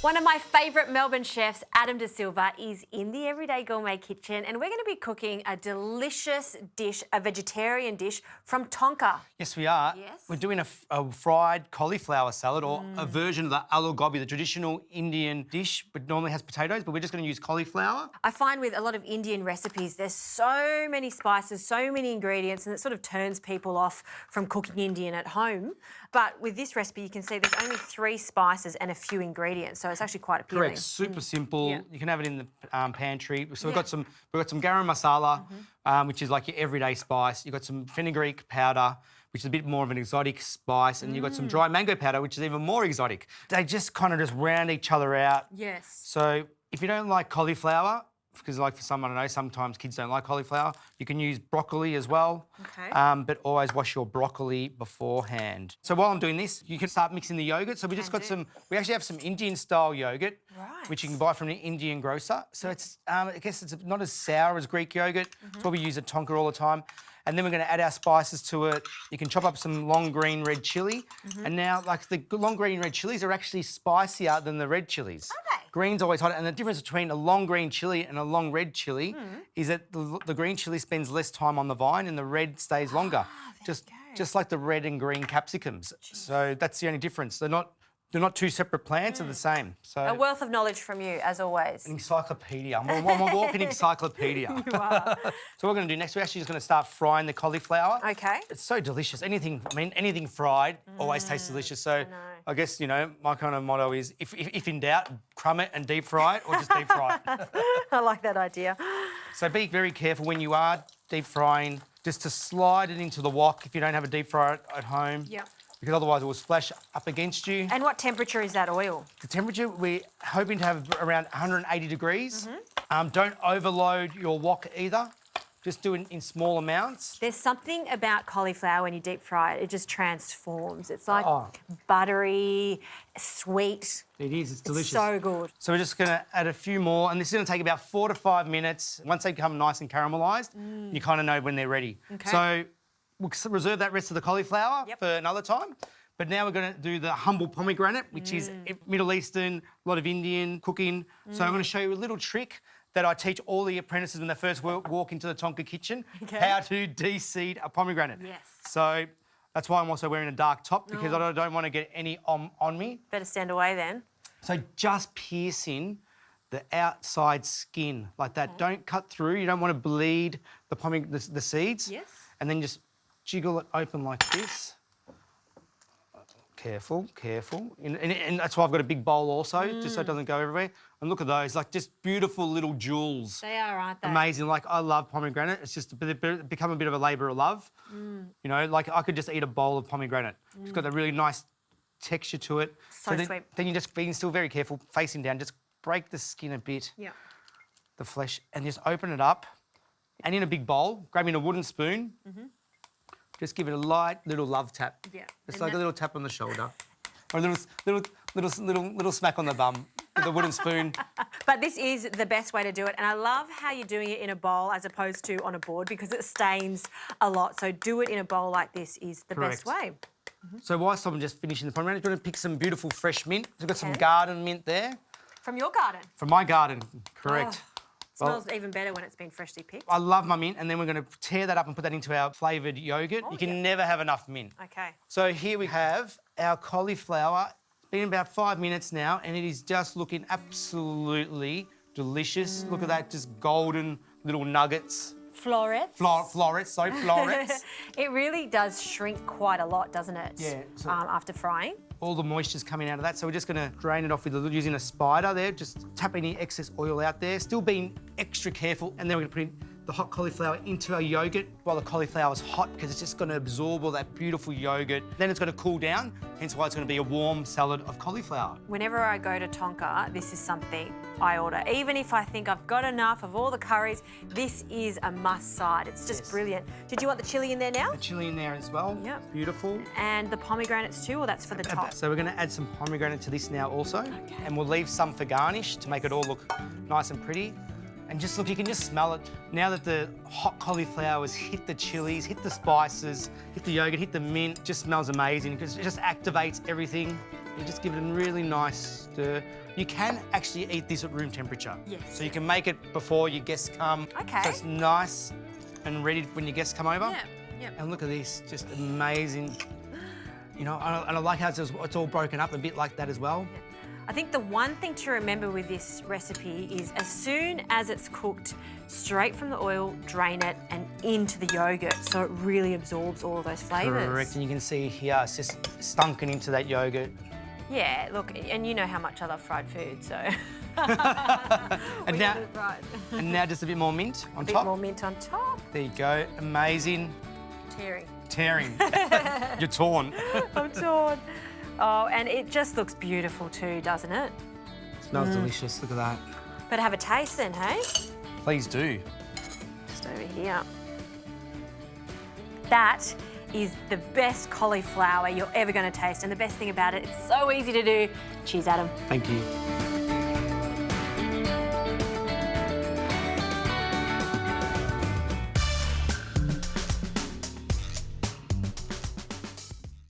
One of my favourite Melbourne chefs, Adam D'Sylva, is in the Everyday Gourmet kitchen, and we're going to be cooking a delicious dish, a vegetarian dish from Tonka. Yes, we are. Yes. We're doing a fried cauliflower salad, or a version of the aloo gobi, the traditional Indian dish, but normally has potatoes, but we're just going to use cauliflower. I find with a lot of Indian recipes, there's so many spices, so many ingredients, and it sort of turns people off from cooking Indian at home. But with this recipe, you can see there's only 3 spices and a few ingredients, so it's actually quite appealing. Correct. Super simple. Yeah. You can have it in the pantry. So we've got some garam masala, which is like your everyday spice. You've got some fenugreek powder, which is a bit more of an exotic spice, and you've got some dry mango powder, which is even more exotic. They just kind of just round each other out. Yes. So if you don't like cauliflower, because like for some, I don't know, sometimes kids don't like cauliflower, you can use broccoli as well. Okay. But always wash your broccoli beforehand. So while I'm doing this, you can start mixing the yogurt. So we just got we actually have some Indian style yogurt, which you can buy from an Indian grocer. So it's, I guess it's not as sour as Greek yogurt. It's what we use at Tonka all the time. And then we're going to add our spices to it. You can chop up some long green red chilli. And now, like, the long green red chilies are actually spicier than the red chilies. Okay. Green's always hot. And the difference between a long green chilli and a long red chilli is that the green chilli spends less time on the vine and the red stays longer. Just like the red and green capsicums. So that's the only difference. They're not two separate plants, they're the same. So A wealth of knowledge from you, as always. an encyclopedia. I'm a walking encyclopedia. You are. So what we're going to do next, we're actually just going to start frying the cauliflower. Okay. It's so delicious. Anything fried always tastes delicious. So I guess, you know, my kind of motto is if in doubt, crumb it and deep fry it, or just deep fry it. I like that idea. So be very careful when you are deep frying, just to slide it into the wok if you don't have a deep fryer at home. Yep. Because otherwise it will splash up against you. And what temperature is that oil? The temperature, we're hoping to have around 180 degrees. Don't overload your wok either. Just do it in small amounts. There's something about cauliflower when you deep fry it, it just transforms. It's like buttery, sweet. It is, it's delicious. It's so good. So we're just going to add a few more, and this is going to take about 4 to 5 minutes. Once they become nice and caramelised, you kind of know when they're ready. Okay. So we'll reserve that rest of the cauliflower for another time. But now we're going to do the humble pomegranate, which is Middle Eastern, a lot of Indian cooking. So I'm going to show you a little trick that I teach all the apprentices when they first walk into the Tonka kitchen, how to de-seed a pomegranate. Yes. So that's why I'm also wearing a dark top, because I don't want to get any on me. Better stand away then. So just piercing the outside skin like that. Don't cut through. You don't want to bleed the seeds. Yes. And then just jiggle it open like this. Careful, careful. And that's why I've got a big bowl also, just so it doesn't go everywhere. And look at those, like just beautiful little jewels. They are, aren't they? Amazing. Like, I love pomegranate. It's just become a bit of a labour of love. You know, like I could just eat a bowl of pomegranate. It's got a really nice texture to it. So sweet. Then you just being still very careful, facing down, just break the skin a bit. Yeah. The flesh, and just open it up. And in a big bowl, grabbing a wooden spoon, just give it a light little love tap. Yeah. Just like a little tap on the shoulder. Or a little smack on the bum with a wooden spoon. But this is the best way to do it. And I love how you're doing it in a bowl as opposed to on a board, because it stains a lot. So do it in a bowl like this is the best way. So whilst I'm just finishing the pomegranate, I'm going to pick some beautiful fresh mint. I've got some garden mint there. From your garden? From my garden, correct. Smells even better when it's been freshly picked. I love my mint, and then we're going to tear that up and put that into our flavoured yoghurt. You can never have enough mint. Okay. So here we have our cauliflower. It's been about 5 minutes now, and it is just looking absolutely delicious. Look at that, just golden little nuggets. Florets. Florets. It really does shrink quite a lot, doesn't it? Yeah. So after frying. all the moisture's coming out of that, so we're just going to drain it off with using a spider there. Just tap any excess oil out there. Still being extra careful, and then we're going to put the hot cauliflower into our yoghurt while the cauliflower's hot, because it's just going to absorb all that beautiful yoghurt. Then it's going to cool down, hence why it's going to be a warm salad of cauliflower. Whenever I go to Tonka, this is something I order. Even if I think I've got enough of all the curries, this is a must-side. It's just brilliant. Did you want the chilli in there now? The chilli in there as well. Yep. Beautiful. And the pomegranates too, or that's for the top? So we're going to add some pomegranate to this now also. Okay. And we'll leave some for garnish to make it all look nice and pretty. And just look, you can just smell it. Now that the hot cauliflowers hit the chilies, hit the spices, hit the yogurt, hit the mint, just smells amazing because it just activates everything. You just give it a really nice stir. You can actually eat this at room temperature. Yes. So you can make it before your guests come. Okay. So it's nice and ready when your guests come over. Yeah. Yep. And look at this, just amazing. You know, and I like how it's all broken up a bit like that as well. I think the one thing to remember with this recipe is as soon as it's cooked, straight from the oil, drain it and into the yoghurt so it really absorbs all of those flavours. Correct, and you can see here it's just stunken into that yoghurt. Yeah, look, and you know how much I love fried food, so... And now just a bit more mint on top. A bit more mint on top. There you go, amazing. Tearing. You're torn. I'm torn. Oh, and it just looks beautiful too, doesn't it? Smells delicious, look at that. Better have a taste then, hey? Please do. Just over here. That is the best cauliflower you're ever going to taste, and the best thing about it, it's so easy to do. Cheers, Adam. Thank you.